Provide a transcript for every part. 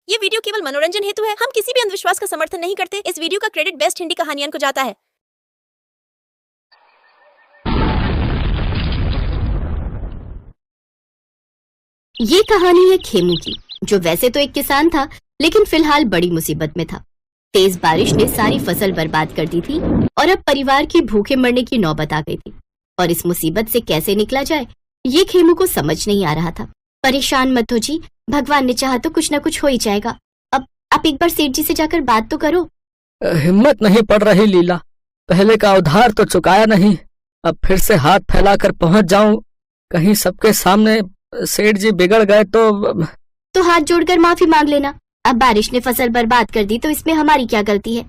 ये वीडियो केवल मनोरंजन हेतु है। हम किसी भी अंधविश्वास का समर्थन नहीं करते। इस वीडियो का क्रेडिट बेस्ट हिंदी कहानियन को जाता है। ये कहानी है खेमू की, जो वैसे तो एक किसान था, लेकिन फिलहाल बड़ी मुसीबत में था। तेज बारिश ने सारी फसल बर्बाद कर दी थी और अब परिवार की भूखे मरने की नौबत आ गई थी। और इस मुसीबत से कैसे निकला जाए, ये खेमू को समझ नहीं आ रहा था। परेशान मत हो जी, भगवान ने चाहा तो कुछ न कुछ हो ही जाएगा। अब आप एक बार सेठ जी से जाकर बात तो करो। हिम्मत नहीं पड़ रही लीला। पहले का उधार तो चुकाया नहीं, अब फिर से हाथ फैलाकर पहुंच जाऊं। कहीं सबके सामने सेठ जी बिगड़ गए तो हाथ जोड़कर माफी मांग लेना। अब बारिश ने फसल बर्बाद कर दी तो इसमें हमारी क्या गलती है।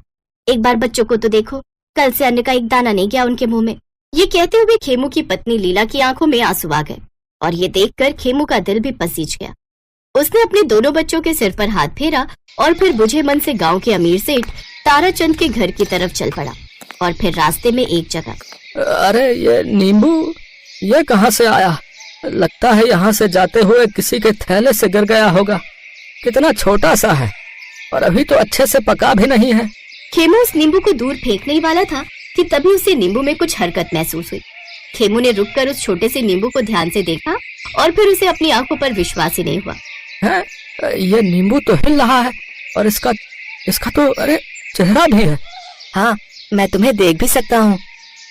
एक बार बच्चों को तो देखो, कल से अन्न का एक दाना नहीं गया उनके मुंह में। ये कहते हुए खेमू की पत्नी लीला की आंखों में आंसू आ गए और ये देखकर खेमू का दिल भी पसीज गया। उसने अपने दोनों बच्चों के सिर पर हाथ फेरा और फिर बुझे मन से गांव के अमीर सेठ ताराचंद के घर की तरफ चल पड़ा। और फिर रास्ते में एक जगह, अरे ये नींबू ये कहाँ से आया? लगता है यहाँ से जाते हुए किसी के थैले से गिर गया होगा। कितना छोटा सा है और अभी तो अच्छे से पका भी नहीं है। खेमू उस नींबू को दूर फेंकने ही वाला था कि तभी उसे नींबू में कुछ हरकत महसूस हुई। खेमू ने रुककर उस छोटे से नींबू को ध्यान से देखा और फिर उसे अपनी आंखों पर विश्वास ही नहीं हुआ। है, ये नींबू तो हिल रहा है और इसका तो अरे चेहरा भी है। हाँ, मैं तुम्हें देख भी सकता हूँ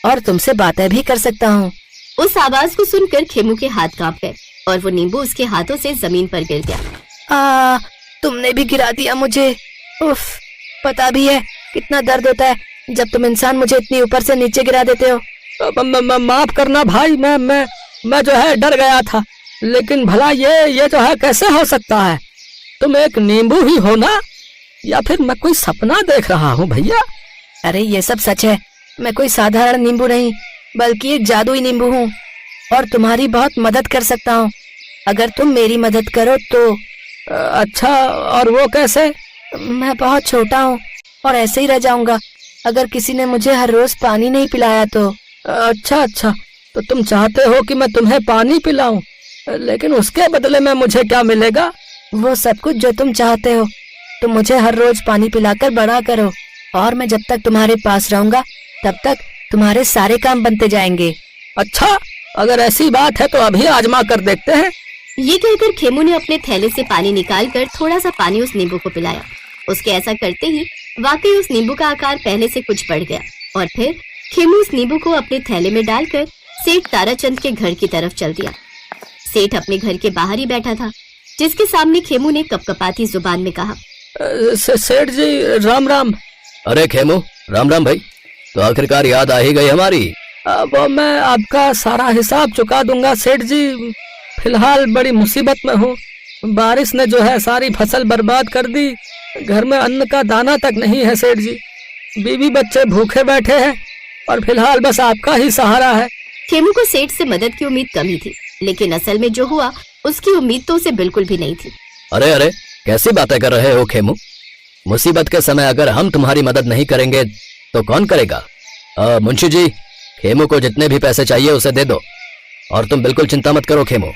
और तुमसे बातें भी कर सकता हूँ। उस आवाज को सुनकर खेमू के हाथ कांप गए और वो नींबू उसके हाथों से जमीन पर गिर गया। तुमने भी गिरा दिया मुझे। उफ, पता भी है कितना दर्द होता है जब तुम इंसान मुझे इतनी ऊपर से नीचे गिरा देते हो। माफ करना भाई, मैं जो है डर गया था। लेकिन भला ये जो है कैसे हो सकता है? तुम एक नींबू ही हो ना, या फिर मैं कोई सपना देख रहा हूँ भैया? अरे ये सब सच है। मैं कोई साधारण नींबू नहीं बल्कि एक जादुई नींबू हूँ और तुम्हारी बहुत मदद कर सकता हूँ अगर तुम मेरी मदद करो तो। अच्छा, और वो कैसे? मैं बहुत छोटा हूँ और ऐसे ही रह जाऊंगा अगर किसी ने मुझे हर रोज पानी नहीं पिलाया तो। अच्छा, तो तुम चाहते हो कि मैं तुम्हें पानी पिलाऊं, लेकिन उसके बदले में मुझे क्या मिलेगा? वो सब कुछ जो तुम चाहते हो। तुम मुझे हर रोज पानी पिलाकर बड़ा करो और मैं जब तक तुम्हारे पास रहूंगा तब तक तुम्हारे सारे काम बनते जाएंगे। अच्छा, अगर ऐसी बात है तो अभी आजमा कर देखते हैं। ये कहकर खेमू ने अपने थैले से पानी निकालकर थोड़ा सा पानी उस नींबू को पिलाया। उसके ऐसा करते ही वाकई उस नींबू का आकार पहले से कुछ बढ़ गया और फिर खेमू उस नींबू को अपने थैले में डालकर सेठ ताराचंद के घर की तरफ चल दिया। सेठ अपने घर के बाहर ही बैठा था, जिसके सामने खेमू ने कपकपाती जुबान में कहा, सेठ जी राम राम। अरे खेमू, राम राम भाई। तो आखिरकार याद आ ही गई हमारी। अब मैं आपका सारा हिसाब चुका दूंगा सेठ जी। फिलहाल बड़ी मुसीबत में हूँ। बारिश ने जो है सारी फसल बर्बाद कर दी। घर में अन्न का दाना तक नहीं है सेठ जी। बीवी बच्चे भूखे बैठे हैं और फिलहाल बस आपका ही सहारा है। खेमू को सेठ से मदद की उम्मीद कम ही थी, लेकिन असल में जो हुआ उसकी उम्मीद तो उसे बिल्कुल भी नहीं थी। अरे कैसी बातें कर रहे हो खेमू? मुसीबत के समय अगर हम तुम्हारी मदद नहीं करेंगे तो कौन करेगा? मुंशी जी, खेमू को जितने भी पैसे चाहिए उसे दे दो और तुम बिल्कुल चिंता मत करो खेमू।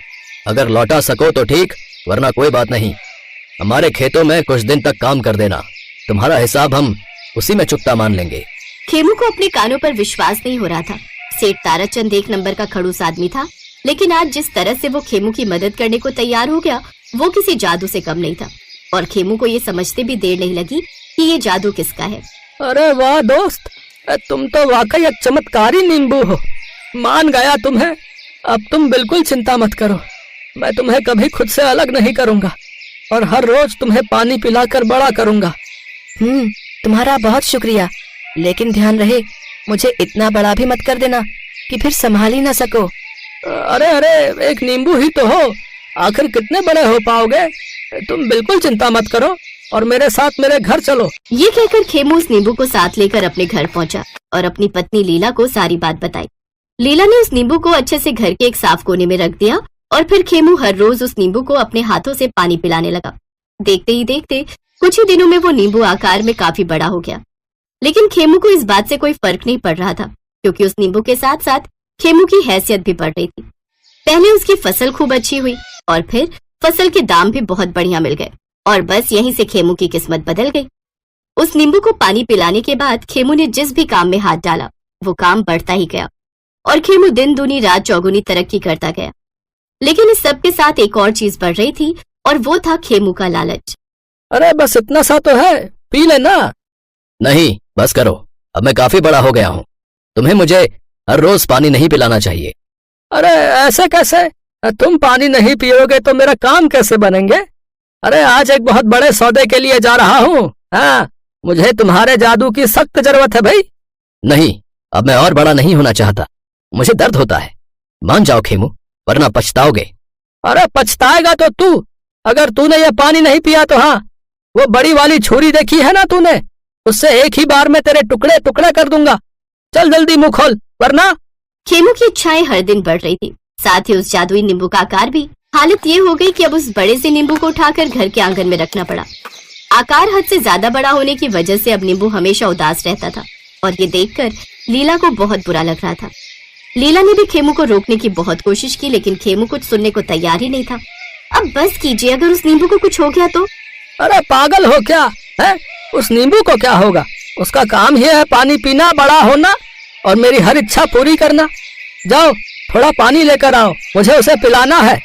अगर लौटा सको तो ठीक, वरना कोई बात नहीं। हमारे खेतों में कुछ दिन तक काम कर देना, तुम्हारा हिसाब हम उसी में चुकता मान लेंगे। खेमू को अपने कानों पर विश्वास नहीं हो रहा था। सेठ ताराचंद एक नंबर का खड़ूस आदमी था, लेकिन आज जिस तरह से वो खेमू की मदद करने को तैयार हो गया वो किसी जादू से कम नहीं था। और खेमू को ये समझते भी देर नहीं लगी कि ये जादू किसका है। अरे वाह दोस्त, तुम तो वाकई एक चमत्कारी नींबू हो। मान गया तुम्हें। अब तुम बिल्कुल चिंता मत करो। मैं तुम्हें कभी खुद से अलग नहीं करूंगा और हर रोज तुम्हें पानी पिलाकर बड़ा करूंगा। तुम्हारा बहुत शुक्रिया, लेकिन ध्यान रहे मुझे इतना बड़ा भी मत कर देना कि फिर संभाल ही ना सको। अरे एक नींबू ही तो हो, आखिर कितने बड़े हो पाओगे? तुम बिल्कुल चिंता मत करो और मेरे साथ मेरे घर चलो। ये कहकर खेमू उस नींबू को साथ लेकर अपने घर पहुंचा और अपनी पत्नी लीला को सारी बात बताई। लीला ने उस नींबू को अच्छे से घर के एक साफ कोने में रख दिया और फिर खेमू हर रोज उस नींबू को अपने हाथों से पानी पिलाने लगा। देखते ही देखते कुछ ही दिनों में वो नींबू आकार में काफी बड़ा हो गया। लेकिन खेमू को इस बात से कोई फर्क नहीं पड़ रहा था, क्योंकि उस नींबू के साथ साथ खेमू की हैसियत भी बढ़ रही थी। पहले उसकी फसल खूब अच्छी हुई और फिर फसल के दाम भी बहुत बढ़िया मिल गए। और बस यहीं से खेमू की किस्मत बदल गई। उस नींबू को पानी पिलाने के बाद खेमू ने जिस भी काम में हाथ डाला वो काम बढ़ता ही गया और खेमू दिन दूनी रात चौगुनी तरक्की करता गया। लेकिन इस सब के साथ एक और चीज बढ़ रही थी और वो था खेमू का लालच। अरे बस इतना सा तो है, पी लेना। नहीं, बस करो, अब मैं काफी बड़ा हो गया हूँ। तुम्हें मुझे हर रोज पानी नहीं पिलाना चाहिए। अरे ऐसे कैसे? तुम पानी नहीं पियोगे तो मेरा काम कैसे बनेंगे? अरे आज एक बहुत बड़े सौदे के लिए जा रहा हूँ। हाँ, मुझे तुम्हारे जादू की सख्त जरूरत है भाई। नहीं, अब मैं और बड़ा नहीं होना चाहता। मुझे दर्द होता है। मान जाओ खेमू, वरना पछताओगे। अरे पछताएगा तो तू। अगर तूने ये पानी नहीं पिया तो हाँ, वो बड़ी वाली छुरी देखी है ना तूने, उससे एक ही बार में तेरे टुकड़े टुकड़े कर दूंगा। चल जल्दी मुंह खोल, वरना। खेमू की इच्छाएं हर दिन बढ़ रही थी, साथ ही उस जादुई नींबू का आकार भी। हालत ये हो गई कि अब उस बड़े से नींबू को उठाकर घर के आंगन में रखना पड़ा। आकार हद से ज्यादा बड़ा होने की वजह से अब नींबू हमेशा उदास रहता था और ये देखकर लीला को बहुत बुरा लग रहा था। लीला ने भी खेमू को रोकने की बहुत कोशिश की, लेकिन खेमू कुछ सुनने को तैयार ही नहीं था। अब बस कीजिए, अगर उस नींबू को कुछ हो गया तो। अरे पागल हो क्या है? उस नींबू को क्या होगा? उसका काम ही है पानी पीना, बड़ा होना और मेरी हर इच्छा पूरी करना। जाओ थोड़ा पानी लेकर आओ, मुझे उसे पिलाना है।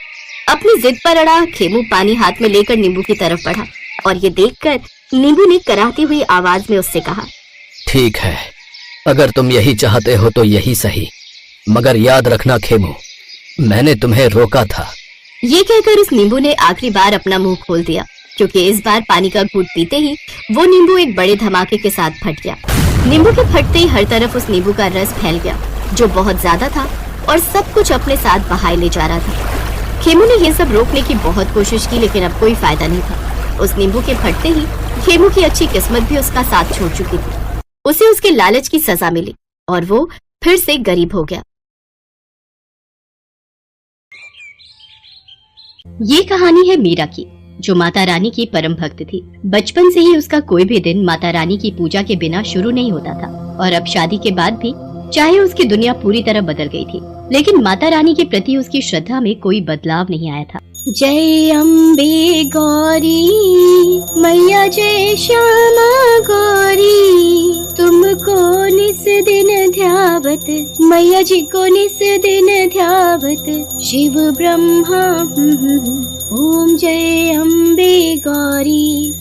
अपनी जिद पर अड़ा खेमू पानी हाथ में लेकर नींबू की तरफ बढ़ा और ये देखकर नींबू ने कराहती हुई आवाज में उससे कहा, ठीक है, अगर तुम यही चाहते हो तो यही सही, मगर याद रखना खेमू, मैंने तुम्हें रोका था। ये कहकर उस नींबू ने आखिरी बार अपना मुंह खोल दिया, क्योंकि इस बार पानी का घूंट पीते ही वो नींबू एक बड़े धमाके के साथ फट गया। नींबू के फटते ही हर तरफ उस नींबू का रस फैल गया, जो बहुत ज्यादा था और सब कुछ अपने साथ बहाए ले जा रहा था। खेमू ने ये सब रोकने की बहुत कोशिश की, लेकिन अब कोई फायदा नहीं था। उस नींबू के फटते ही खेमू की अच्छी किस्मत भी उसका साथ छोड़ चुकी थी। उसे उसके लालच की सजा मिली और वो फिर से गरीब हो गया। ये कहानी है मीरा की, जो माता रानी की परम भक्त थी। बचपन से ही उसका कोई भी दिन माता रानी की पूजा के बिना शुरू नहीं होता था और अब शादी के बाद भी चाहे उसकी दुनिया पूरी तरह बदल गई थी, लेकिन माता रानी के प्रति उसकी श्रद्धा में कोई बदलाव नहीं आया था। जय अम्बे गौरी मैया, जय श्यामा गौरी, तुमको निस दिन ध्यावत, मैया जी को निस दिन ध्यावत, शिव ब्रह्मा ओम जय अम्बे गौरी।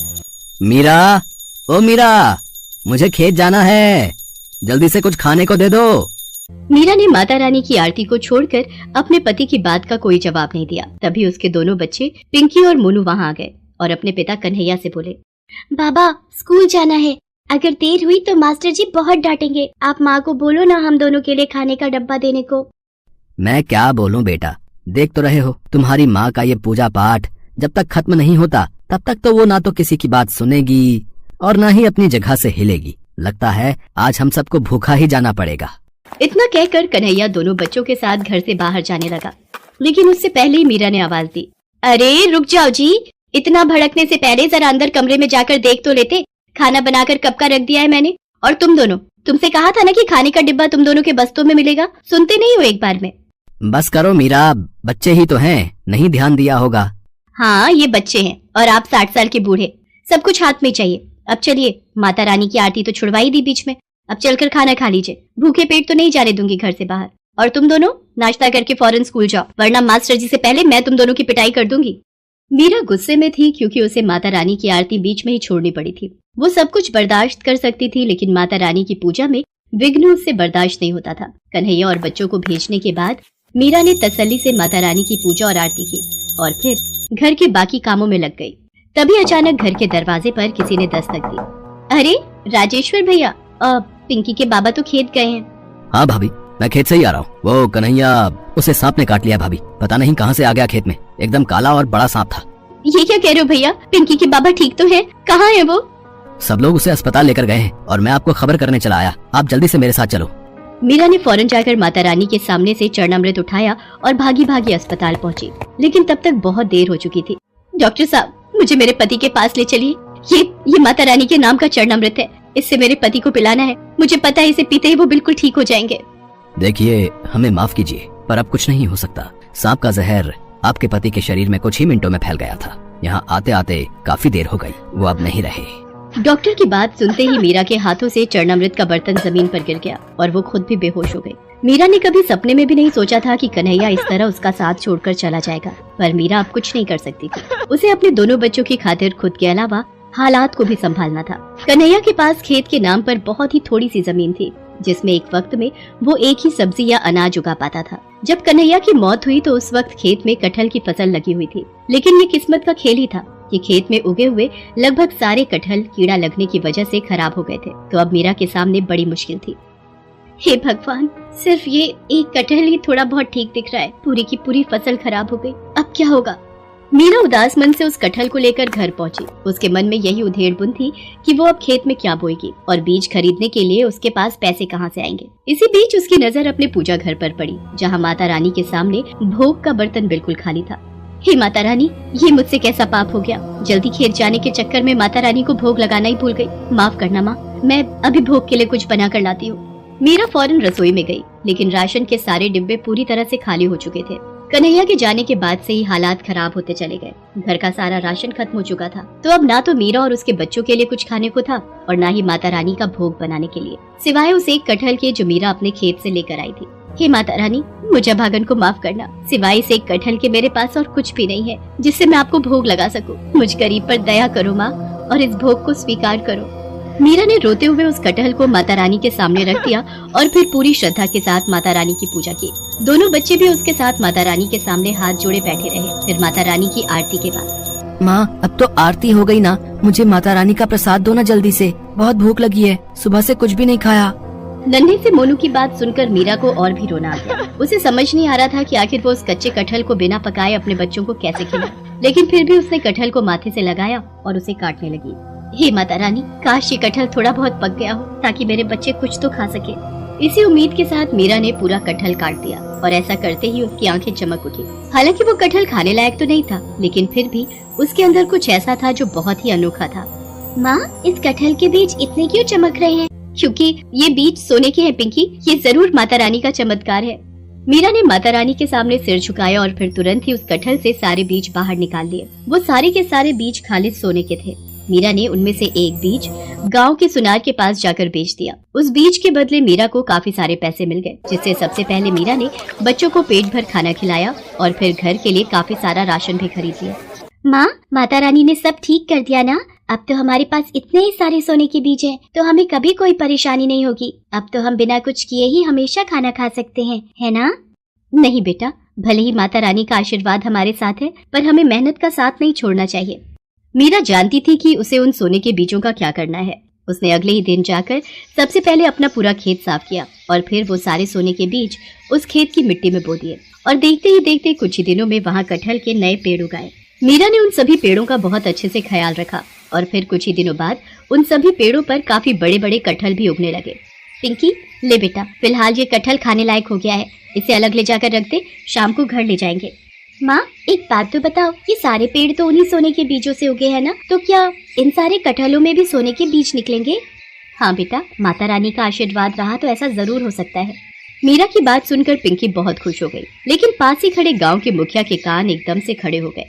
मीरा, ओ मीरा, मुझे खेत जाना है, जल्दी से कुछ खाने को दे दो। मीरा ने माता रानी की आरती को छोड़कर अपने पति की बात का कोई जवाब नहीं दिया। तभी उसके दोनों बच्चे पिंकी और मोनू वहाँ आ गए और अपने पिता कन्हैया से बोले, बाबा स्कूल जाना है, अगर देर हुई तो मास्टर जी बहुत डांटेंगे। आप माँ को बोलो ना हम दोनों के लिए खाने का डब्बा देने को। मैं क्या बोलूं बेटा, देख तो रहे हो तुम्हारी माँ का ये पूजा पाठ जब तक खत्म नहीं होता तब तक तो वो ना तो किसी की बात सुनेगी और ना ही अपनी जगह से हिलेगी। लगता है आज हम सबको भूखा ही जाना पड़ेगा। इतना कहकर कन्हैया दोनों बच्चों के साथ घर से बाहर जाने लगा, लेकिन उससे पहले ही मीरा ने आवाज दी, अरे रुक जाओ जी, इतना भड़कने से पहले जरा अंदर कमरे में जाकर देख तो लेते, खाना बनाकर कब का रख दिया है मैंने। और तुम दोनों, तुमसे कहा था ना कि खाने का डिब्बा तुम दोनों के बस्तों में मिलेगा, सुनते नहीं हो एक बार में। बस करो मीरा, बच्चे ही तो हैं, नहीं ध्यान दिया होगा। हाँ ये बच्चे हैं और आप 60 साल के बूढ़े, सब कुछ हाथ में चाहिए। अब चलिए, माता रानी की आरती तो छुड़वाई दी बीच में, अब चलकर खाना खा लीजिए, भूखे पेट तो नहीं जाने दूंगी घर से बाहर। और तुम दोनों नाश्ता करके फौरन स्कूल जाओ, वरना मास्टर जी से पहले मैं तुम दोनों की पिटाई कर दूंगी। मीरा गुस्से में थी क्योंकि उसे माता रानी की आरती बीच में ही छोड़नी पड़ी थी। वो सब कुछ बर्दाश्त कर सकती थी, लेकिन माता रानी की पूजा में विघ्न उससे बर्दाश्त नहीं होता था। कन्हैया और बच्चों को भेजने के बाद मीरा ने तसल्ली से माता रानी की पूजा और आरती की और फिर घर के बाकी कामों में लग गई। तभी अचानक घर के दरवाजे पर किसी ने दस्तक दी। अरे राजेश्वर भैया, पिंकी के बाबा तो खेत गए हैं। हाँ भाभी, मैं खेत से ही आ रहा हूँ। वो कन्हैया, उसे सांप ने काट लिया भाभी, पता नहीं कहाँ से आ गया खेत में, एकदम काला और बड़ा सांप था। ये क्या कह रहे हो भैया, पिंकी के बाबा ठीक तो है, कहाँ है वो? सब लोग उसे अस्पताल लेकर गए हैं और मैं आपको खबर करने चला आया, आप जल्दी से मेरे साथ चलो। मीरा ने फौरन जाकर माता रानी के सामने से चरणामृत उठाया और भागी भागी अस्पताल पहुंची, लेकिन तब तक बहुत देर हो चुकी थी। डॉक्टर साहब, मुझे मेरे पति के पास ले चलिए, ये माता रानी के नाम का चरणामृत है, इससे मेरे पति को पिलाना है, मुझे पता है इसे पीते ही वो बिल्कुल ठीक हो जाएंगे। देखिए, हमें माफ कीजिए पर अब कुछ नहीं हो सकता। सांप का जहर आपके पति के शरीर में कुछ ही मिनटों में फैल गया था। यहाँ आते आते काफी देर हो गई, वो अब नहीं रहे। डॉक्टर की बात सुनते ही मीरा के हाथों से चरणामृत का बर्तन जमीन पर गिर गया और वो खुद भी बेहोश हो गई। मीरा ने कभी सपने में भी नहीं सोचा था कि कन्हैया इस तरह उसका साथ छोड़कर चला जाएगा, पर मीरा अब कुछ नहीं कर सकती थी। उसे अपने दोनों बच्चों की खातिर खुद के अलावा हालात को भी संभालना था। कन्हैया के पास खेत के नाम पर बहुत ही थोड़ी सी जमीन थी, जिसमें एक वक्त में वो एक ही सब्जी या अनाज उगा पाता था। जब कन्हैया की मौत हुई तो उस वक्त खेत में कटहल की फसल लगी हुई थी, लेकिन ये किस्मत का खेल ही था कि खेत में उगे हुए लगभग सारे कटहल कीड़ा लगने की वजह से खराब हो गए थे। तो अब मीरा के सामने बड़ी मुश्किल थी। हे भगवान, सिर्फ ये एक कटहल ही थोड़ा बहुत ठीक दिख रहा है, पूरी की पूरी फसल खराब हो गई, अब क्या होगा। मीरा उदास मन से उस कटहल को लेकर घर पहुंची। उसके मन में यही उधेड़-बुन थी कि वो अब खेत में क्या बोएगी और बीज खरीदने के लिए उसके पास पैसे कहां से आएंगे। इसी बीच उसकी नजर अपने पूजा घर पर पड़ी, जहां माता रानी के सामने भोग का बर्तन बिल्कुल खाली था। हे माता रानी, ये मुझसे कैसा पाप हो गया। जल्दी खेत जाने के चक्कर में माता रानी को भोग लगाना ही भूल गई। माफ करना माँ, मैं अभी भोग के लिए कुछ बना कर लाती हूँ। मीरा फौरन रसोई में गई, लेकिन राशन के सारे डिब्बे पूरी तरह से खाली हो चुके थे। कन्हैया के जाने के बाद से ही हालात खराब होते चले गए। घर का सारा राशन खत्म हो चुका था, तो अब ना तो मीरा और उसके बच्चों के लिए कुछ खाने को था और ना ही माता रानी का भोग बनाने के लिए, सिवाय उस एक कटहल के जो मीरा अपने खेत से लेकर आई थी। हे माता रानी, मुझे भागन को माफ करना। सिवाय इस एक कटहल के मेरे पास और कुछ भी नहीं है जिससे मैं आपको भोग लगा सकूं। मुझ गरीब पर दया करो माँ और इस भोग को स्वीकार करो। मीरा ने रोते हुए उस कटहल को माता रानी के सामने रख दिया और फिर पूरी श्रद्धा के साथ माता रानी की पूजा की। दोनों बच्चे भी उसके साथ माता रानी के सामने हाथ जोड़े बैठे रहे। फिर माता रानी की आरती के बाद, माँ अब तो आरती हो गई ना, मुझे माता रानी का प्रसाद दो ना जल्दी से, बहुत भूख लगी है, सुबह से कुछ भी नहीं खाया। नन्हे से मोनू की बात सुनकर मीरा को और भी रोना आ गया। उसे समझ नहीं आ रहा था कि आखिर वो उस कच्चे कटहल को बिना पकाए अपने बच्चों को कैसे खिलाए, लेकिन फिर भी उसने कटहल को माथे से लगाया और उसे काटने लगी। हे माता रानी, काश ये कटहल थोड़ा बहुत पक गया हो ताकि मेरे बच्चे कुछ तो खा सके। इसी उम्मीद के साथ मीरा ने पूरा कटहल काट दिया और ऐसा करते ही उसकी आंखें चमक उठी। हालांकि वो कटहल खाने लायक तो नहीं था, लेकिन फिर भी उसके अंदर कुछ ऐसा था जो बहुत ही अनोखा था। माँ, इस कटहल के बीज इतने क्यों चमक रहे हैं? क्योंकि ये बीज सोने के हैं पिंकी, ये जरूर माता रानी का चमत्कार है। मीरा ने माता रानी के सामने सिर झुकाया और फिर तुरंत ही उस कटहल से सारे बीज बाहर निकाल लिए। वो सारे के सारे बीज खालिद सोने के थे। मीरा ने उनमें से एक बीज गांव के सुनार के पास जाकर बेच दिया। उस बीज के बदले मीरा को काफी सारे पैसे मिल गए, जिससे सबसे पहले मीरा ने बच्चों को पेट भर खाना खिलाया और फिर घर के लिए काफी सारा राशन भी खरीद लिया। माँ, माता रानी ने सब ठीक कर दिया ना? अब तो हमारे पास इतने ही सारे सोने के बीज हैं, तो हमें कभी कोई परेशानी नहीं होगी। अब तो हम बिना कुछ किए ही हमेशा खाना खा सकते हैं, है ना? नहीं बेटा, भले ही माता रानी का आशीर्वाद हमारे साथ है, पर हमें मेहनत का साथ नहीं छोड़ना चाहिए। मीरा जानती थी कि उसे उन सोने के बीजों का क्या करना है। उसने अगले ही दिन जाकर सबसे पहले अपना पूरा खेत साफ किया और फिर वो सारे सोने के बीज उस खेत की मिट्टी में बो दिए और देखते ही देखते कुछ ही दिनों में वहाँ कटहल के नए पेड़ उगाए। मीरा ने उन सभी पेड़ों का बहुत अच्छे से ख्याल रखा और फिर कुछ ही दिनों बाद उन सभी पेड़ों पर काफी बड़े बड़े कटहल भी उगने लगे। पिंकी, ले बेटा, फिलहाल ये कटहल खाने लायक हो गया है, इसे अलग ले जाकर रख दे, शाम को घर ले जाएंगे। माँ, एक बात तो बताओ, ये सारे पेड़ तो उन्हीं सोने के बीजों से उगे हैं ना, तो क्या इन सारे कटहलों में भी सोने के बीज निकलेंगे? हाँ बेटा, माता रानी का आशीर्वाद रहा तो ऐसा जरूर हो सकता है। मीरा की बात सुनकर पिंकी बहुत खुश हो गई, लेकिन पास ही खड़े गांव के मुखिया के कान एकदम से खड़े हो गए।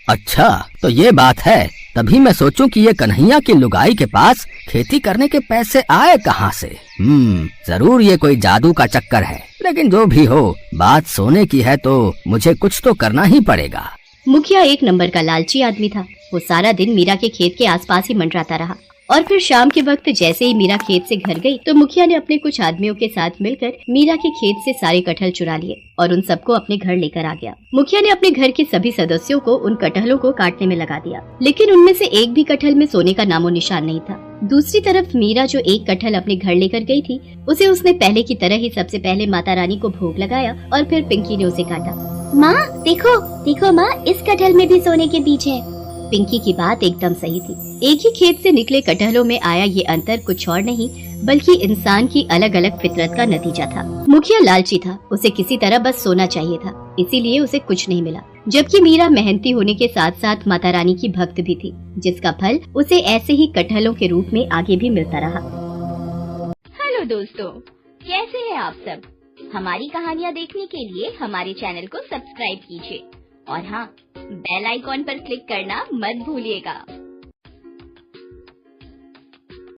अच्छा, तो ये बात है, तभी मैं सोचूं कि ये कन्हैया की लुगाई के पास खेती करने के पैसे आए कहाँ से। जरूर ये कोई जादू का चक्कर है, लेकिन जो भी हो, बात सोने की है तो मुझे कुछ तो करना ही पड़ेगा। मुखिया एक नंबर का लालची आदमी था। वो सारा दिन मीरा के खेत के आसपास ही मंडराता रहा और फिर शाम के वक्त जैसे ही मीरा खेत से घर गई तो मुखिया ने अपने कुछ आदमियों के साथ मिलकर मीरा के खेत से सारे कटहल चुरा लिए और उन सबको अपने घर लेकर आ गया। मुखिया ने अपने घर के सभी सदस्यों को उन कटहलों को काटने में लगा दिया, लेकिन उनमें से एक भी कटहल में सोने का नामो निशान नहीं था। दूसरी तरफ मीरा जो एक कटहल अपने घर लेकर गई थी, उसे उसने पहले की तरह ही सबसे पहले माता रानी को भोग लगाया और फिर पिंकी ने उसे काटा। माँ देखो, देखो माँ, इस कटहल में भी सोने के बीज है। पिंकी की बात एकदम सही थी। एक ही खेत से निकले कटहलों में आया ये अंतर कुछ और नहीं बल्कि इंसान की अलग अलग फितरत का नतीजा था। मुखिया लालची था, उसे किसी तरह बस सोना चाहिए था, इसीलिए उसे कुछ नहीं मिला। जबकि मीरा मेहनती होने के साथ साथ माता रानी की भक्त भी थी, जिसका फल उसे ऐसे ही कटहलों के रूप में आगे भी मिलता रहा। हेलो दोस्तों, कैसे हैं आप सब? हमारी कहानियाँ देखने के लिए हमारे चैनल को सब्सक्राइब कीजिए और हाँ, बेल आइकॉन पर क्लिक करना मत भूलिएगा।